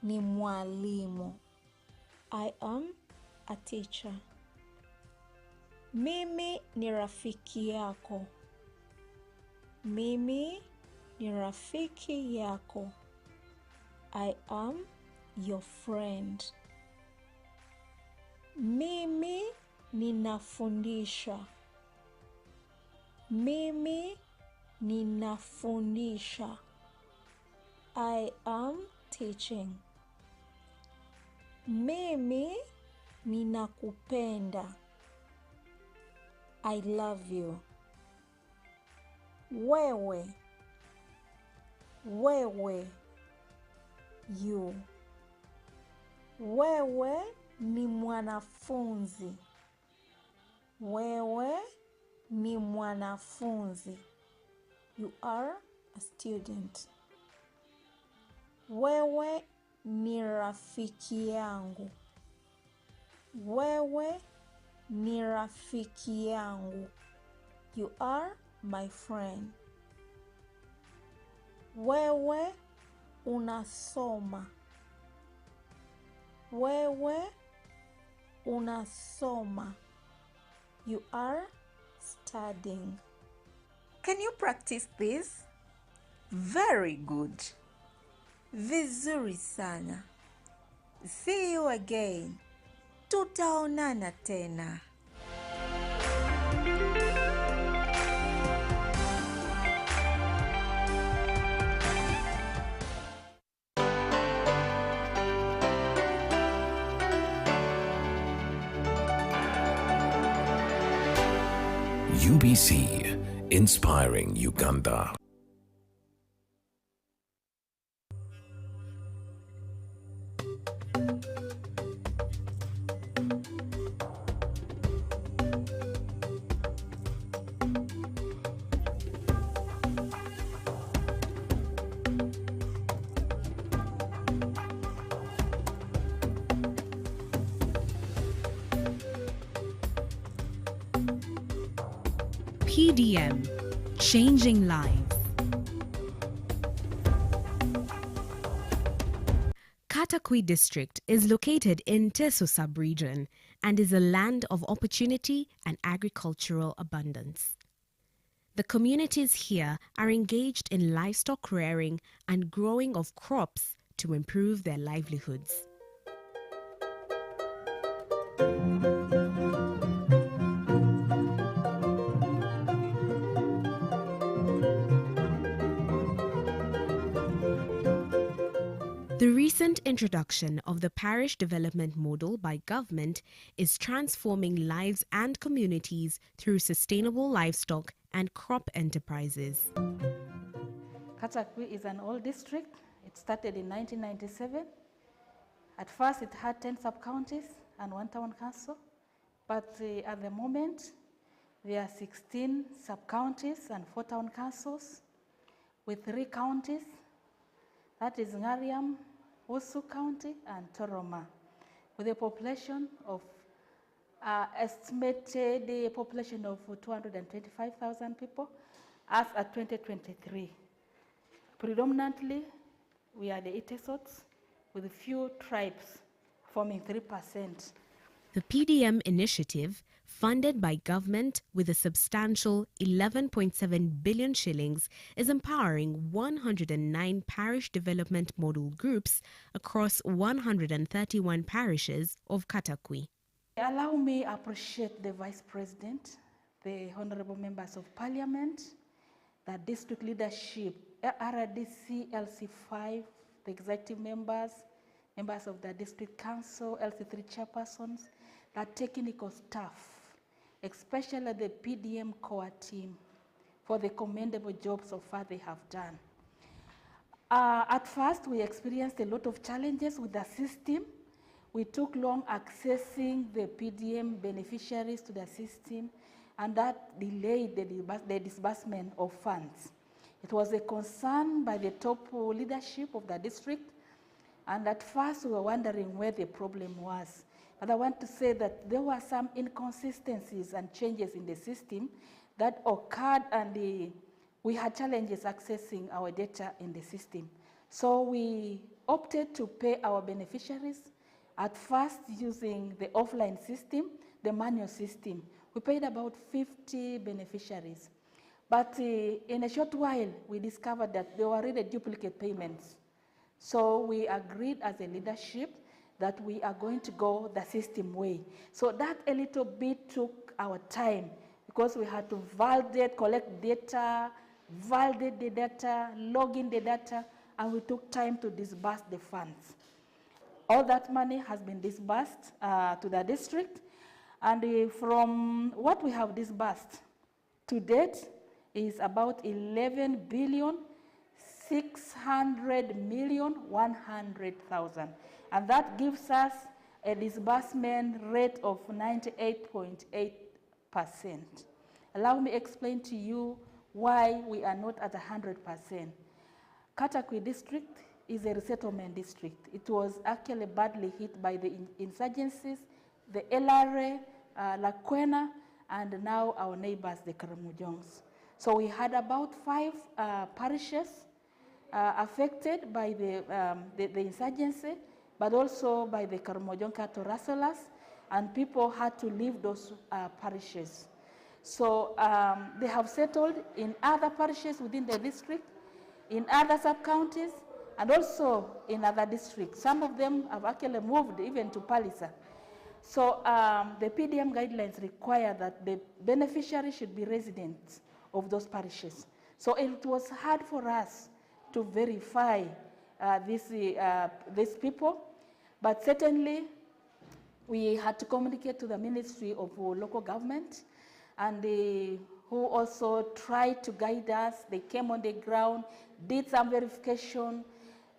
ni mwalimu. I am a teacher. Mimi ni rafiki yako. Mimi ni rafiki yako. I am your friend. Mimi ninafundisha. Mimi ninafundisha. I am teaching. Mimi ninakupenda. I love you. Wewe. Wewe. You. Wewe ni mwanafunzi. Wewe ni mwanafunzi. You are a student. Wewe ni rafiki yangu. Wewe ni rafiki yangu. You are my friend. Wewe unasoma. Wewe unasoma. You are studying. Can you practice this? Very good. Vizuri sana. See you again. Tutaonana tena. UBC, inspiring Uganda. PDM, Changing Lives. Katakwi district is located in Teso sub-region and is a land of opportunity and agricultural abundance. The communities here are engaged in livestock rearing and growing of crops to improve their livelihoods. The recent introduction of the parish development model by government is transforming lives and communities through sustainable livestock and crop enterprises. Katakwi is an old district. It started in 1997. At first it had 10 sub-counties and 1 town council, but at the moment there are 16 sub-counties and 4 town councils with 3 counties. That is Ngariam, Osu County, and Toroma, with a population of estimated population of 225,000 people as at 2023. Predominantly, we are the Itesots, with a few tribes forming 3%. The PDM initiative, funded by government with a substantial 11.7 billion shillings, is empowering 109 parish development model groups across 131 parishes of Katakwi. Allow me to appreciate the Vice President, the Honorable Members of Parliament, the district leadership, RDC, LC5, the executive members, members of the district council, LC3 chairpersons, the technical staff, especially the PDM core team, for the commendable job so far they have done. At first, we experienced a lot of challenges with the system. We took long accessing the PDM beneficiaries to the system, and that delayed the disbursement of funds. It was a concern by the top leadership of the district, and at first we were wondering where the problem was. But I want to say that there were some inconsistencies and changes in the system that occurred, and we had challenges accessing our data in the system. So we opted to pay our beneficiaries at first using the offline system, the manual system. We paid about 50 beneficiaries. But in a short while, we discovered that there were really duplicate payments. So we agreed as a leadership that we are going to go the system way. So that a little bit took our time because we had to validate, collect data, validate the data, log in the data, and we took time to disburse the funds. All that money has been disbursed to the district, and from what we have disbursed to date is about 11,600,100,000, and that gives us a disbursement rate of 98.8%. Allow me explain to you why we are not at 100%. Katakwi district is a resettlement district. It was actually badly hit by the insurgencies, the LRA, Lakwena, and now our neighbors, the Karamujongs. So we had about 5 parishes affected by the insurgency, but also by the Karamojong cattle rustlers, and people had to leave those parishes. So they have settled in other parishes within the district, in other sub-counties, and also in other districts. Some of them have actually moved even to Palisa. So the PDM guidelines require that the beneficiary should be residents of those parishes. So it was hard for us to verify these people, but certainly we had to communicate to the Ministry of Local Government, and who also tried to guide us. They came on the ground, did some verification,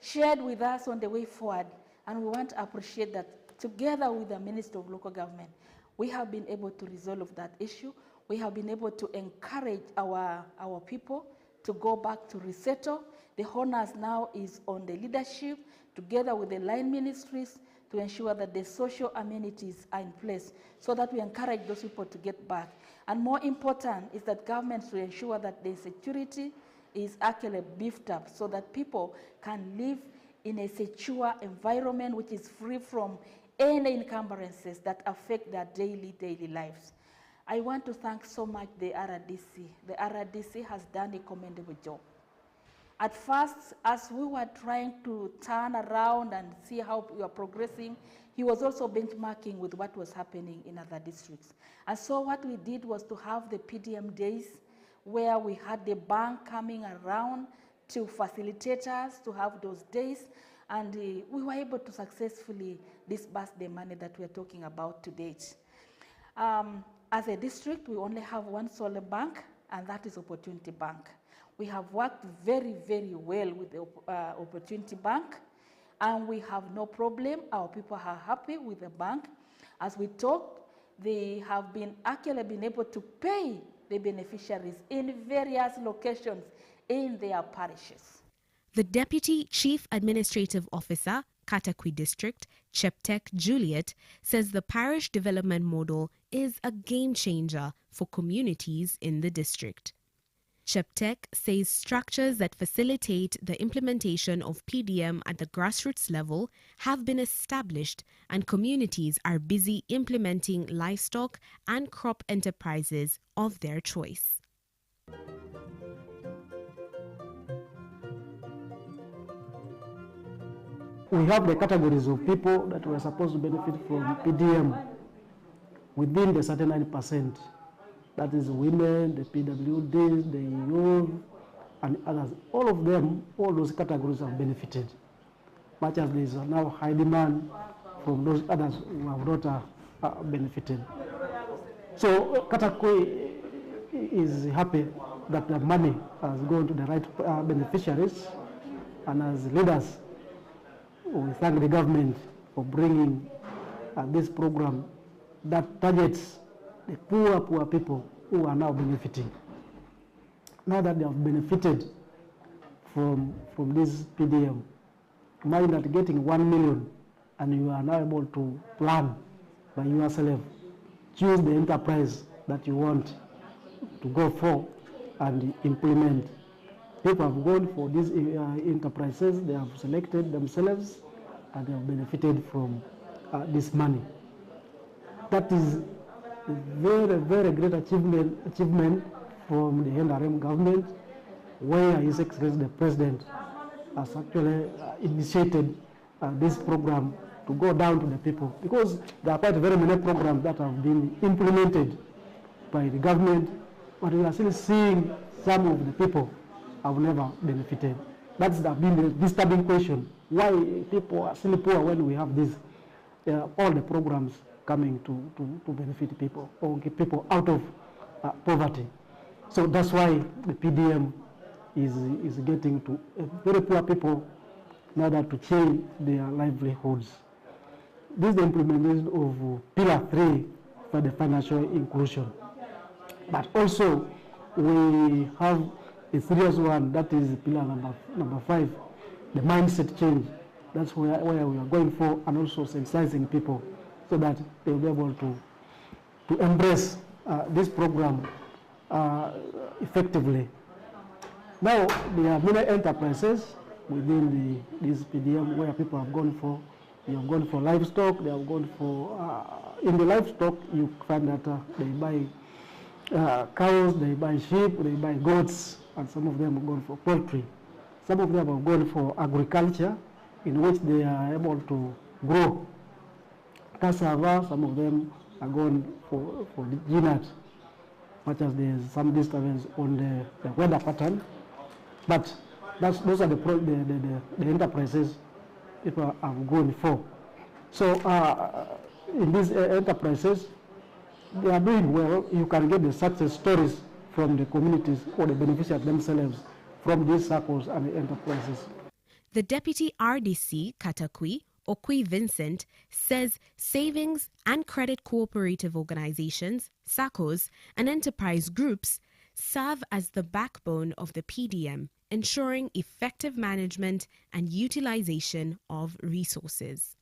shared with us on the way forward, and we want to appreciate that together with the Ministry of Local Government, we have been able to resolve that issue. We have been able to encourage our people to go back to resettle. The honors now is on the leadership, together with the line ministries, to ensure that the social amenities are in place so that we encourage those people to get back. And more important is that governments will ensure that the security is actually beefed up so that people can live in a secure environment which is free from any encumbrances that affect their daily lives. I want to thank so much the RDC. The RDC has done a commendable job. At first, as we were trying to turn around and see how we were progressing, he was also benchmarking with what was happening in other districts. And so what we did was to have the PDM days where we had the bank coming around to facilitate us to have those days, and we were able to successfully disburse the money that we're talking about to date. As a district, we only have one sole bank, and that is Opportunity Bank. We have worked very, very well with the Opportunity Bank, and we have no problem. Our people are happy with the bank. As we talked, they have actually been able to pay the beneficiaries in various locations in their parishes. The Deputy Chief Administrative Officer, Katakwi District, Cheptek Juliet, says the parish development model is a game changer for communities in the district. Cheptek says structures that facilitate the implementation of PDM at the grassroots level have been established, and communities are busy implementing livestock and crop enterprises of their choice. We have the categories of people that were supposed to benefit from PDM within the certain 9%. That is women, the PWDs, the youth, and others. All of them, all those categories have benefited, much as there is now high demand from those others who have not benefited. So Katakwi is happy that the money has gone to the right beneficiaries, And as leaders, we thank the government for bringing this program that targets the poor people who are now benefiting. Now that they have benefited from this PDM, imagine that getting 1 million and you are now able to plan by yourself, choose the enterprise that you want to go for and implement. People have gone for these enterprises, they have selected themselves and they have benefited from this money. That is a very, very great achievement from the NRM government, where His Excellency the President has actually initiated this program to go down to the people, because there are quite very many programs that have been implemented by the government, but we are still seeing some of the people have never benefited. That's been the disturbing question. Why people are still poor when we have this, all the programs coming to benefit people or get people out of poverty. So that's why the PDM is getting to very poor people in order to change their livelihoods. This is the implementation of Pillar 3 for the financial inclusion. But also we have a serious one, that is Pillar number 5, the mindset change. That's where we are going for, and also sensitizing people so that they will be able to embrace this program effectively. Now, there are many enterprises within this PDM where people have gone for. They have gone for livestock. They have gone for in the livestock. You find that they buy cows, they buy sheep, they buy goats, and some of them have gone for poultry. Some of them have gone for agriculture, in which they are able to grow cassava. Some of them are going for the GNAT, much as there is some disturbance on the weather pattern. But those are the enterprises people have gone for. So in these enterprises, they are doing well. You can get the success stories from the communities or the beneficiaries themselves from these circles and the enterprises. The Deputy RDC, Katakwi, Okwi Vincent, says savings and credit cooperative organizations, SACCOs, and enterprise groups serve as the backbone of the PDM, ensuring effective management and utilization of resources.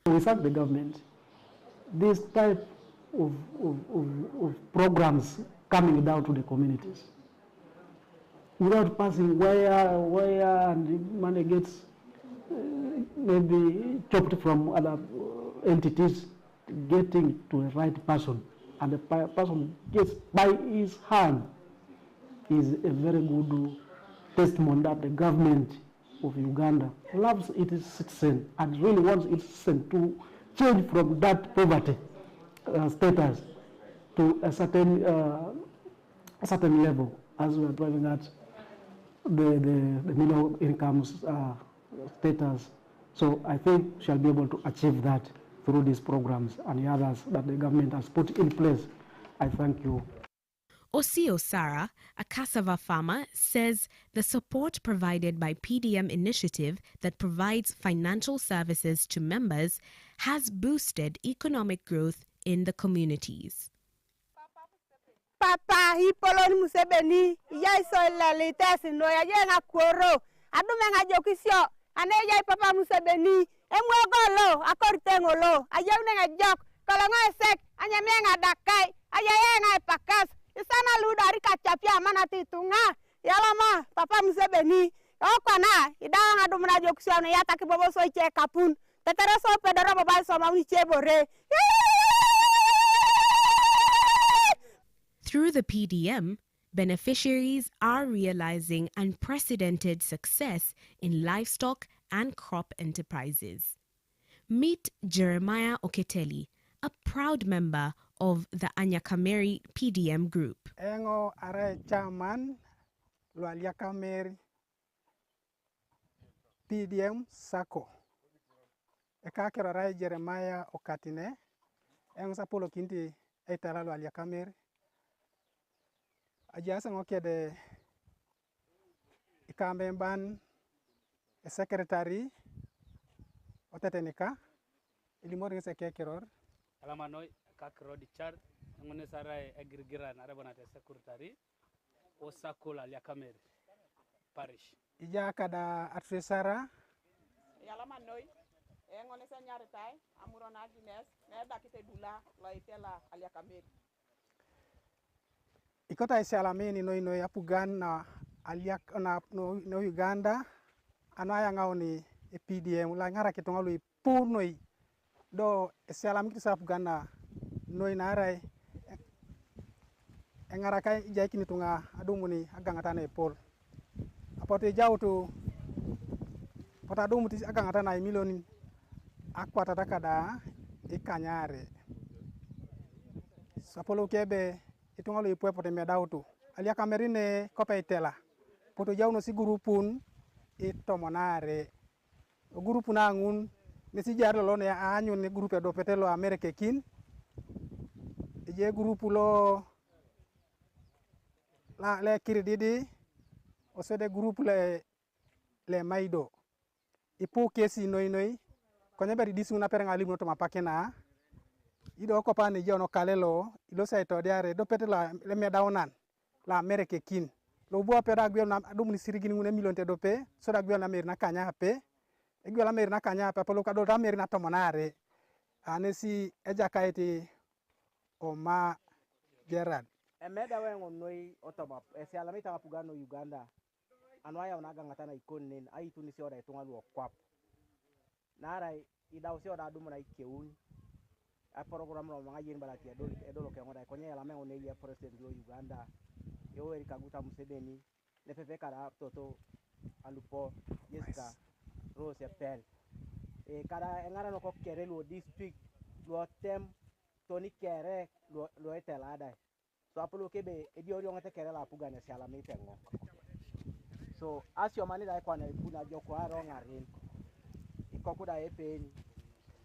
We thank the government. This type of programs coming down to the communities without passing where and the money gets maybe chopped from other entities, getting to the right person, and the person gets by his hand, is a very good testimony that the government of Uganda loves its citizen and really wants its citizen to change from that poverty status to a certain level, as we are driving at the minimum incomes status. So I think we shall be able to achieve that through these programs and the others that the government has put in place. I thank you. Osio Sara, a cassava farmer, says the support provided by PDM initiative that provides financial services to members has boosted economic growth in the communities. Papa hipoloni musebeni yaiso lali tesi no ya yenga kworo adumenga jokisio aneja papa musebeni emwogolo akortengolo ayunenga jok kolongo esek anyamenga dakai ayayenga pakas isana ludari kachapia mana titunga yalama papa musebeni okwana idanga dumna jokisio ne yata kibobo so che kapun tetereso pedoro baba so ma wiche bore. Through the PDM, beneficiaries are realizing unprecedented success in livestock and crop enterprises. Meet Jeremiah Oketeli, a proud member of the Anyakameri PDM group. Engo are chairman lo Anyakameri PDM Sako. Ekakero rai Jeremiah Okatine. Engo sapolo kinti eitala lo Anyakameri. Ajasa ngokede ikambe ban secretary otetenika ilimori ngese kekeror alama noi kakro di char ngone sarai agrigiran arabana te secretary o sakula ya kameri Parish ija kada atresara yalama noi ngone sa nyare tay amurona dines ne dakite dula laitela alia kameri ikota isalameni noi apugan na alia na no Uganda anaya ngaoni PDM la ngara kitonga lui punoi do isalam kita apugan na noi narai ngara kai jai kini tunga adumuni agangata na pol apote jautu pota adumuti agangata na milioni akwa tatakada ikanyare sapolo kebe itunga lui pote medautu alia kamerine kopa itela poto jauno si grupun itomonare grupu nangun nesi jarlo lo ne anyu ne grupu do petelo America kin je grupu lo la le kirididi o se de grupu le maido ipo kesi noi konya bari disu na perenga limu to mapakena ido ko pane je ono kalelo ido sai to diare do petelo le medaunan la America kin lo bo pera gwe na dum ni sirigini ngune million te dope so da gwe na mer na kanya pe e gwe la mer na kanya pe polo ka do ta mer na tomonare anesi eja kaiti o ma Gerard emeda wengo noi otoba esi alamita mapugano Uganda anwaya unaga ngatana ikonnen ai tunisi oda itunga lu kwap nara ida usi oda dumu na ikeun a program ro manga yin balati edolo ke ngoda konya yala mengo ne ya president lo Uganda Yoweri Kaguta Museveni ne pepe kara toto alupo Jessica Rose Pel e kara engara no ko kere lo district lo tem toni kere lo etelada so apolo kebe ediori ngate kere la pugane si ala mitengo so asio mani dai kwana kuna joko aro ngarin ikokuda epeni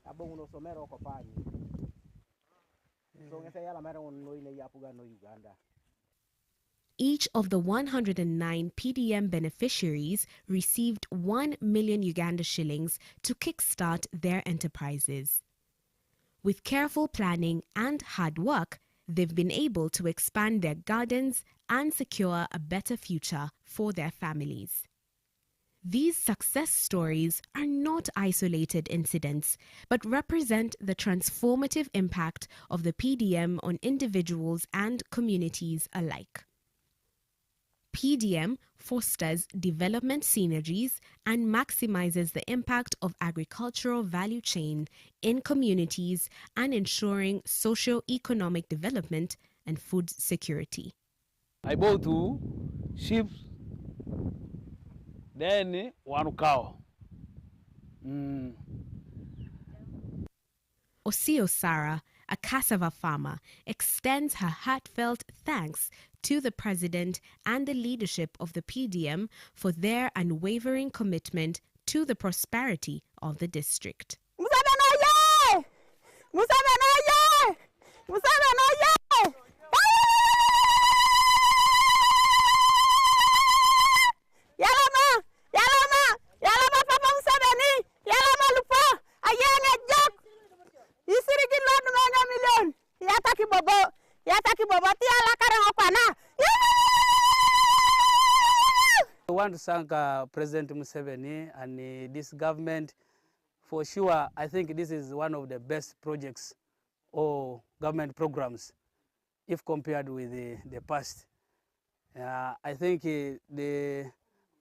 abongo no somero ko pani so ngese yala mero no ile ya pugano Uganda. Each of the 109 PDM beneficiaries received 1 million Uganda shillings to kickstart their enterprises. With careful planning and hard work, they've been able to expand their gardens and secure a better future for their families. These success stories are not isolated incidents, but represent the transformative impact of the PDM on individuals and communities alike. PDM fosters development synergies and maximizes the impact of agricultural value chain in communities and ensuring socio-economic development and food security. I bought 2 sheep, then 1 cow. Osio Sarah, a cassava farmer, extends her heartfelt thanks to the president and the leadership of the PDM for their unwavering commitment to the prosperity of the district. I want to thank President Museveni and this government. For sure, I think this is one of the best projects or government programs if compared with the past. I think the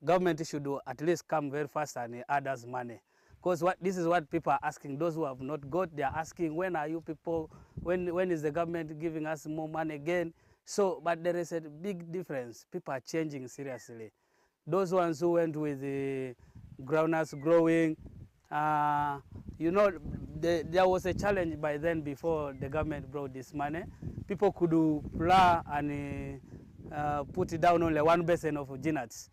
government should at least come very fast and add us money. Because this is what people are asking. Those who have not got, they are asking, when are you people, when is the government giving us more money again? So, but there is a big difference. People are changing seriously. Those ones who went with the groundnuts growing, you know, there was a challenge by then before the government brought this money. People could plow and put down only 1 basin of nuts.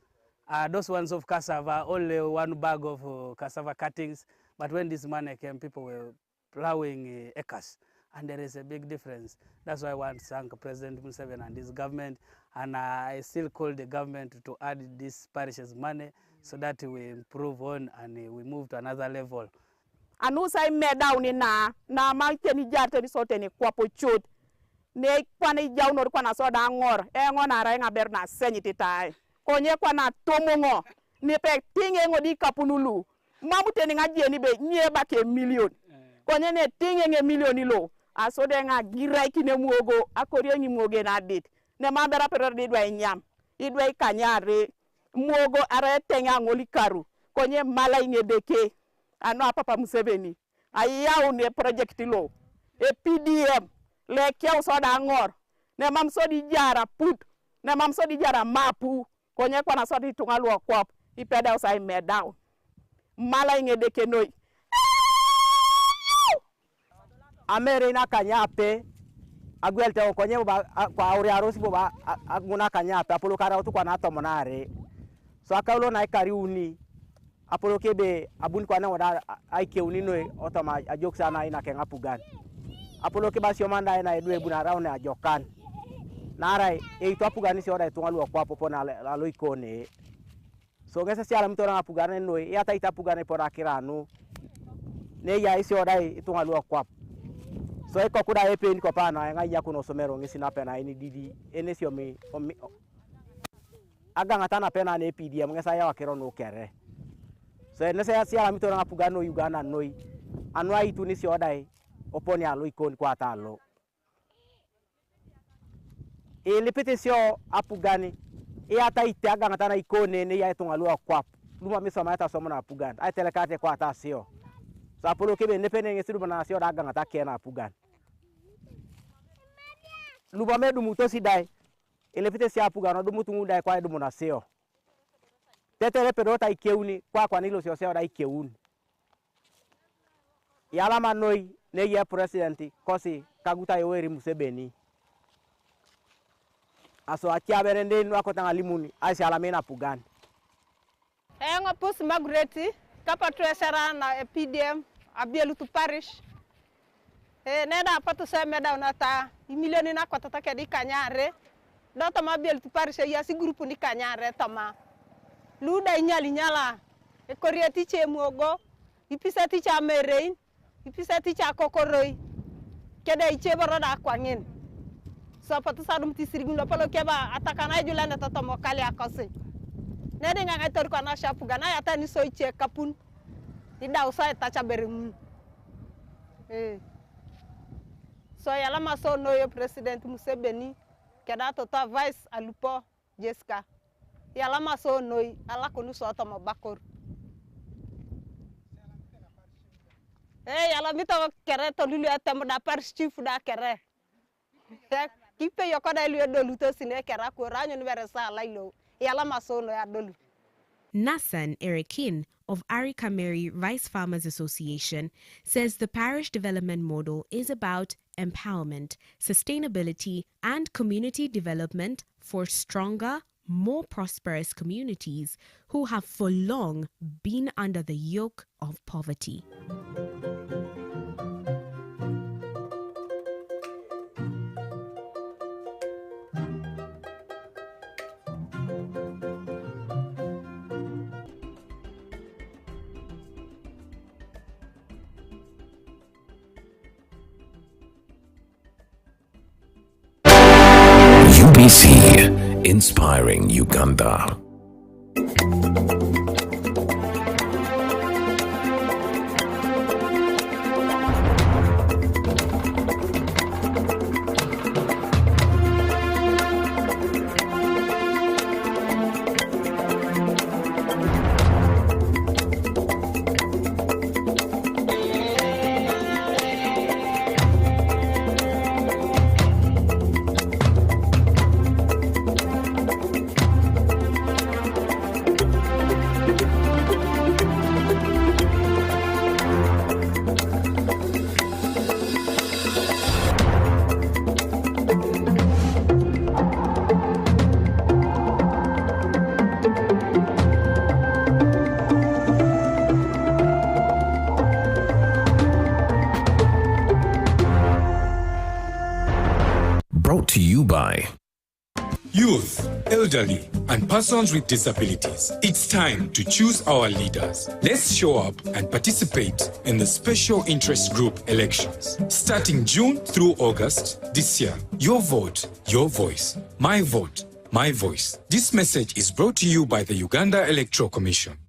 Those ones of cassava, only 1 bag of cassava cuttings. But when this money came, people were plowing acres. and there is a big difference. That's why I want to thank President Museveni and his government, and I still call the government to add this parish's money so that we improve on and we move to another level. Anusa medawni na maiteni jarteni soteni kwapo chut ne kwana jaunor kwana soda ngor na rainga berna senyiti tai konye kwana tomongo ne pe tinge ngodi kapunulu mamuteni ngajeni be nyeba ke million konye ne tinge nge million lo asode nga girai kine muogo akori ngi muoge na dit ne mabera pero didwa nyam idwa ikanyare muogo are tenga ngoli karu konye mala inge deke ano papa Museveni ayaw ne project lo e PDM le kyaw soda ngor ne mam sodi jara put ne mam sodi jara mapu konye kwa na sodi tungalu kwap ipeda usai medaw mala inge deke noi amere na kanyape agwelte konye ba kwa aure arosi boba aguna kanyape apolo kara utu kwa na tomonare so akaulo na ikariuni apolo kebe abun kwa na wada aike unino otoma ajoksa na ina kenga pugan apolo keba siomanda ina edwe buna raune ajokan narai e to pugan si oda tungalu kwa popo na alo ikone so ngesa si ala mtora pugan no ya ta ita pugan pora kiranu ne ya isi oda tungalu kwa so eko kuda epe ni kopana nga ya kuno somero ngisi na pena ini didi enesio mi aga ngatana pena ne PDM ngesa ya wakero no kere so nese ya sia mito na pugano Uganda noi anwa itu ni si odai oponi alo ikon kwa talo ele petesio apugani e ata ite aga ngatana ikone ne ya etonga lo kwa luma miso mata somo na pugani ai telekate kwa ta sio so apolo kebe ne pene ngesi luma na sio daga ngata kena pugani luba medu mutosi dai ele petesio apugano du mutungu dai kwa edu na sio tetere perota ikeuni kwa nilo sio sio dai ikeuni yala manoi ne ye president kosi kaguta Yoweri Museveni aso akia berende no akotanga limuni aisi alamena pugani engo pus magreti kapa treasure na PDM abielu tu parish neda patu se meda unata milioni na kotata ke di kanyare dota mabielu tu parish ya si grupu ni kanyare tama luda nyali nyala e korieti che muogo ipisa ti cha merein ipisa ti cha kokoroi kede iche boroda kwangin so patu sadum ti sirigundo polo keba atakana julanda totomo kali akose nede nga ngator ko na shapu gana ya tani so iche kapun ida usa ta cha berim so yala maso no yo president Museveni keda tota vice alupo Jessica yala maso noi ala konu so tomo bakor yala mito kere to lulu atem da parish chief da kere kipe yoko da lu do luto sine kera ko ranyo ni beresa lailo yala maso no ya dolu. Nassan Erikin of Arika Mary Rice Farmers Association says the parish development model is about empowerment, sustainability, and community development for stronger, more prosperous communities who have for long been under the yoke of poverty. Ubc, inspiring Uganda. elderly, and persons with disabilities. It's time to choose our leaders. Let's show up and participate in the special interest group elections. Starting June through August this year. Your vote, your voice. My vote, my voice. This message is brought to you by the Uganda Electoral Commission.